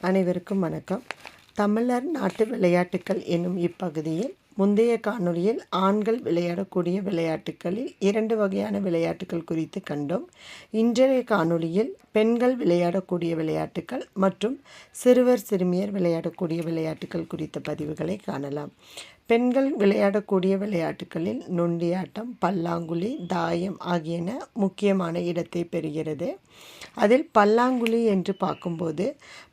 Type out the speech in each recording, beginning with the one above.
அனைவருக்கும் வணக்கம். தமிழர் நாட்டு விளையாட்டுக்கள் என்னும் இப்பகுதியில் முந்தைய காணொளியில் ஆண்கள் விளையாடக்கூடிய விளையாட்டுக்களில் 2 வகையான விளையாட்டுக்கள் குறித்து கண்டோம். இன்றைய காணொளியில் பெண்கள் விளையாடக்கூடிய விளையாட்டுக்கள் மற்றும் சிறுவர் சிறுமியர் விளையாடக்கூடிய விளையாட்டுக்கள் குறித்த பதிவுகளை காணலாம். பெண்கள் விளையாடக்கூடிய விளையாட்டுக்களில் நொண்டியாட்டம், பல்லாங்குழி, தாயம் ஆகியன முக்கியமான இடத்தை பெறுகிறது. அதில் பல்லாங்குழி என்று பார்க்கும்போது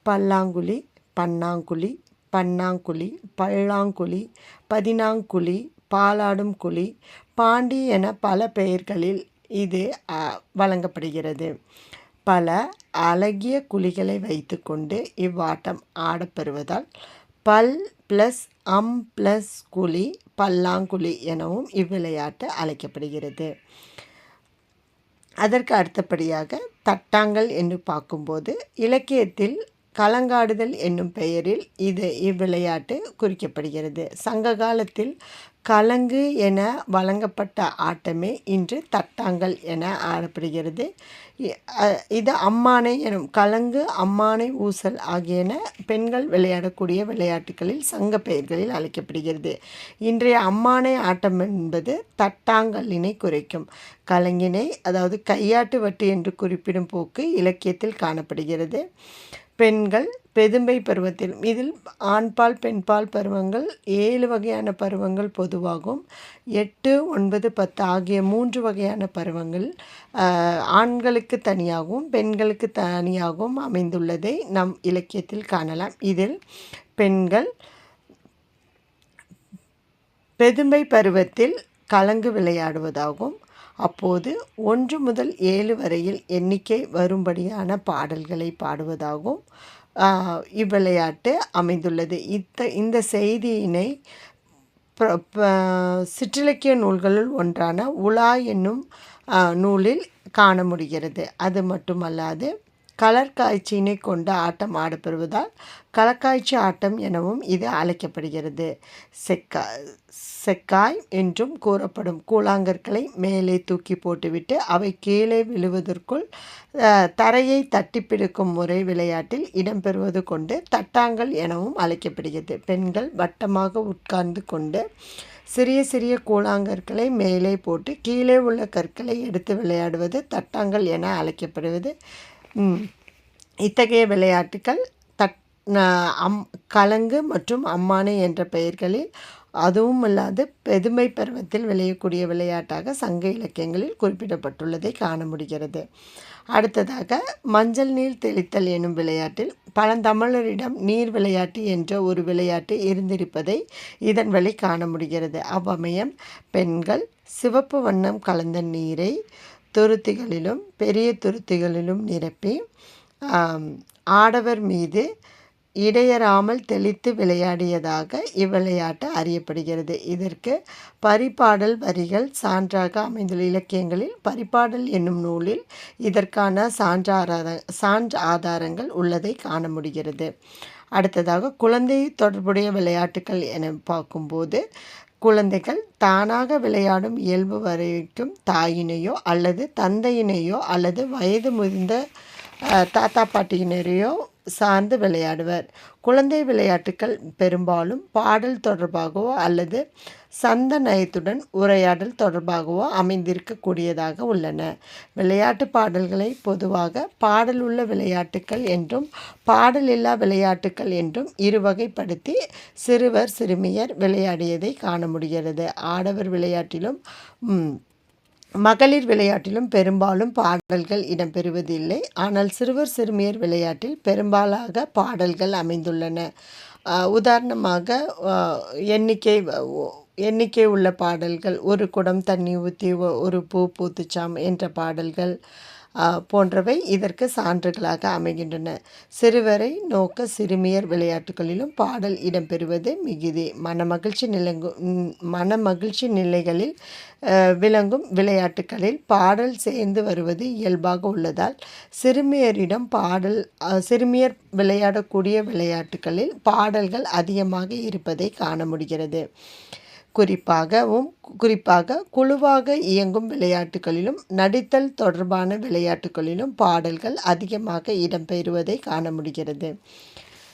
பல்லாங்குழி, பன்னாங்குழி, பன்னாங்குழி, பல்லாங்குழி, பதினாங்குழி, பாலாடும் குழி, பாண்டி என பல பெயர்களில் இது வழங்கப்படுகிறது. பல அழகிய குழிகளை வைத்துக்கொண்டு இவ்வாட்டம் ஆடப்பெறுவதால் பல் ப்ளஸ் அம் ப்ளஸ் குழி பல்லாங்குழி எனவும் இவ்விளையாட்டு அழைக்கப்படுகிறது. அதற்கு அடுத்தபடியாக தட்டாங்கல் என்று பார்க்கும்போது இலக்கியத்தில் கலங்காடுதல் என்னும் பெயரில் இவ்விளையாட்டு குறிக்கப்படுகிறது. சங்க காலத்தில் கலங்கு என வழங்கப்பட்ட ஆட்டமே இன்று தட்டாங்கல் என ஆடப்படுகிறது. இது அம்மானை எனும் கலங்கு, அம்மானை, ஊசல் ஆகியன பெண்கள் விளையாடக்கூடிய விளையாட்டுகளில் சங்க பெயர்களில் அழைக்கப்படுகிறது. இன்றைய அம்மானை ஆட்டம் என்பது தட்டாங்கல்லினை குறைக்கும். கலங்கினை அதாவது கையாட்டு வட்டு என்று குறிப்பிடும் போக்கு இலக்கியத்தில் காணப்படுகிறது. பெண்கள் பெதும்பை பருவத்தில் இதில் ஆண்பால் பெண்பால் பருவங்கள் 7 வகையான பருவங்கள் பொதுவாகும். 8, 9, 10 ஆகிய 3 வகையான பருவங்கள் ஆண்களுக்கு தனியாகவும் பெண்களுக்கு தனியாகவும் அமைந்துள்ளதை நம் இலக்கியத்தில் காணலாம். இதில் பெண்கள் பெதும்பை பருவத்தில் கலங்கு விளையாடுவதாகும். அப்போது 1 முதல் 7 வரையில் எண்ணிக்கை வரும்படியான பாடல்களை பாடுவதாகவும் இவ்விளையாட்டு அமைந்துள்ளது. இந்த செய்தியினை சிற்றிலக்கிய நூல்களுள் ஒன்றான உலா என்னும் நூலில் காண முடிகிறது. அது மட்டுமல்லாது கலர்காய்ச்சியினை கொண்டு ஆட்டம் ஆடப்பெறுவதால் கலக்காய்ச்சி ஆட்டம் எனவும் இது அழைக்கப்படுகிறது. செக்காய் என்றும் கூறப்படும் கூழாங்கற்களை மேலே தூக்கி போட்டுவிட்டு அவை கீழே விழுவதற்குள் தரையை தட்டி பிடிக்கும் முறை விளையாட்டில் இடம்பெறுவது கொண்டு தட்டாங்கல் எனவும் அழைக்கப்படுகிறது. பெண்கள் வட்டமாக உட்கார்ந்து கொண்டு சிறிய சிறிய கூழாங்கற்களை மேலே போட்டு கீழே உள்ள கற்களை எடுத்து விளையாடுவது தட்டாங்கல் என அழைக்கப்படுவது. இத்தகைய விளையாட்டுக்கள் கலங்கு மற்றும் அம்மானை என்ற பெயர்களில் அதுவும் அல்லாது பெதுமை பருவத்தில் விளையக்கூடிய விளையாட்டாக சங்க இலக்கியங்களில் குறிப்பிடப்பட்டுள்ளதை காண முடிகிறது. அடுத்ததாக மஞ்சள் நீர் தெளித்தல் எனும் விளையாட்டில் பழந்தமிழரிடம் நீர் விளையாட்டு என்ற ஒரு விளையாட்டு இருந்திருப்பதை இதன் வழி காண முடிகிறது. அவ்வமயம் பெண்கள் சிவப்பு வண்ணம் கலந்த நீரை துருத்திகளிலும் பெரிய துருத்திகளிலும் நிரப்பி ஆடவர் மீது இடையறாமல் தெளித்து விளையாடியதாக இவ்விளையாட்டு அறியப்படுகிறது. இதற்கு பரிபாடல் வரிகள் சான்றாக அமைந்துள்ள இலக்கியங்களில் பரிபாடல் என்னும் நூலில் இதற்கான சான்று ஆதாரங்கள் உள்ளதை காண முடிகிறது. அடுத்ததாக குழந்தை தொடர்புடைய விளையாட்டுக்கள் என பார்க்கும்போது குழந்தைகள் தானாக விளையாடும் இயல்பு வரைக்கும் தாயினையோ அல்லது தந்தையினையோ அல்லது வயது முதிர்ந்த தாத்தா பாட்டியினரையோ சார்ந்து விளையாடுவர். குழந்தை விளையாட்டுக்கள் பெரும்பாலும் பாடல் தொடர்பாகவோ அல்லது சந்த நயத்துடன் உரையாடல் தொடர்பாகவோ அமைந்திருக்கக்கூடியதாக உள்ளன. விளையாட்டு பாடல்களை பொதுவாக பாடல் உள்ள விளையாட்டுக்கள் என்றும் பாடல் இல்லா விளையாட்டுக்கள் என்றும் இருவகைப்படுத்தி சிறுவர் சிறுமியர் விளையாடியதை காண முடிகிறது. ஆடவர் விளையாட்டிலும் மகளிர் விளையாட்டிலும் பெரும்பாலும் பாடல்கள் இடம்பெறுவதில்லை. ஆனால் சிறுவர் சிறுமியர் விளையாட்டில் பெரும்பாலாக பாடல்கள் அமைந்துள்ளன. உதாரணமாக எண்ணிக்கை உள்ள பாடல்கள் ஒரு குடம் தண்ணி ஊற்றி ஒரு பூ பூத்துச்சாம் என்ற பாடல்கள் போன்றவை இதற்கு சான்றுகளாக அமைகின்றன. சிறுவரை நோக்க சிறுமியர் விளையாட்டுகளிலும் பாடல் இடம்பெறுவது மிகுதி. மனமகிழ்ச்சி நிலைகளில் விளங்கும் விளையாட்டுகளில் பாடல் சேர்ந்து வருவது இயல்பாக உள்ளதால் சிறுமியர் விளையாடக்கூடிய விளையாட்டுகளில் பாடல்கள் அதிகமாக இருப்பதை காண முடிகிறது. குறிப்பாக குழுவாக இயங்கும் விளையாட்டுகளிலும் நடித்தல் தொடர்பான விளையாட்டுகளிலும் பாடல்கள் அதிகமாக இடம்பெறுவதை காண முடிகிறது.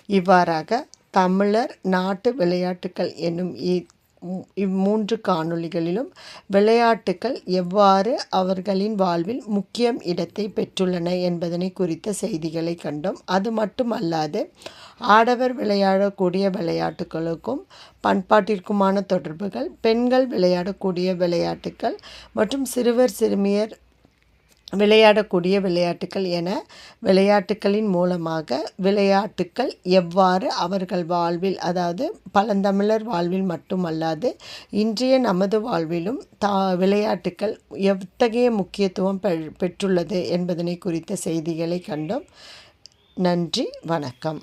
இவ்வாறாக தமிழர் நாட்டு விளையாட்டுக்கள் என்னும் இம்மூன்று காணொளிகளிலும் விளையாட்டுக்கள் எவ்வாறு அவர்களின் வாழ்வில் முக்கியம் இடத்தை பெற்றுள்ளன என்பதனை குறித்த செய்திகளை கண்டோம். அது மட்டுமல்லாது ஆடவர் விளையாடக்கூடிய விளையாட்டுகளுக்கும் பண்பாட்டிற்குமான தொடர்புகள், பெண்கள் விளையாடக்கூடிய விளையாட்டுக்கள் மற்றும் சிறுவர் சிறுமியர் விளையாடக்கூடிய விளையாட்டுக்கள் என விளையாட்டுக்களின் மூலமாக விளையாட்டுக்கள் எவ்வாறு அவர்கள் வாழ்வில், அதாவது பழந்தமிழர் வாழ்வில் மட்டுமல்லாது இன்றைய நமது வாழ்விலும் விளையாட்டுக்கள் எத்தகைய முக்கியத்துவம் பெற்றுள்ளது என்பதனை குறித்த செய்திகளை கண்டோம். நன்றி, வணக்கம்.